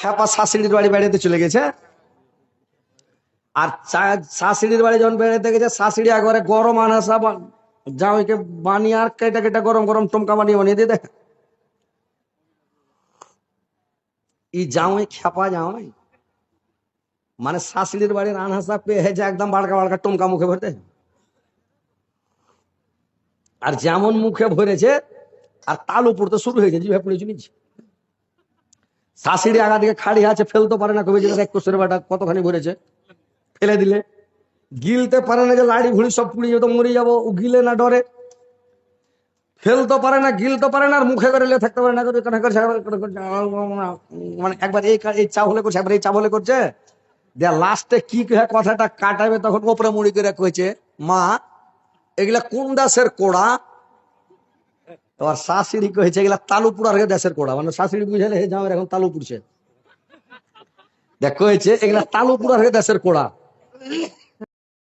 খেপা শাশুড়ির বাড়ি বেড়াতে চলে গেছে। আর শাশুড়ির বাড়ি যখন বেড়াতে গেছে, শাশুড়ি একবারে গরম আনাসা জামাইকে বানিয়ে আর কেটা কেটা গরম গরম টমকা বানিয়ে বানিয়ে দিয়ে দেয়। এই জামাই খেপা জামাই, মানে শাশুড়ির বাড়ির আনহাসা পেয়ে যে একদম বাড়কা বাড়কা টমকা মুখে ভরতে। আর যেমন মুখে ভরেছে আর তালু পড়তে শুরু হয়েছে, জিভে পড়ে চলেছে। শাশুড়ি আগা দিকে খাড়ি আছে, ফেলতে পারে না, কবে যে এক কোষের বাটা কতখানি ভরেছে, ফেলে দিলে। গিলতে পারে না, যে লাড়ি ভুড়ি সব পুড়ে যেত, মরে যাবো, ও গিলে না ডরে। ফেলতে পারে না, গিলতে পারে না, আর মুখে করে থাকতে পারে না, মানে একবার এই চা হলে করছে, একবার এই চা হলে করছে। দেয়া লাস্টে কি কথাটা কাটাবে, তখন ওপরে মুড়ি করে কইছে, মা এগুলা কোন দাসের কোড়া? তোমার শাশুড়ি কয়েছে এগুলা তালু পুরার দেশের কোড়া, মানে শাশুড়ি বুঝালে হে জামাই এখন তালু পুড়ছে। দেখ কয়েছে এগুলা তালু পুরার দেশের কোড়া।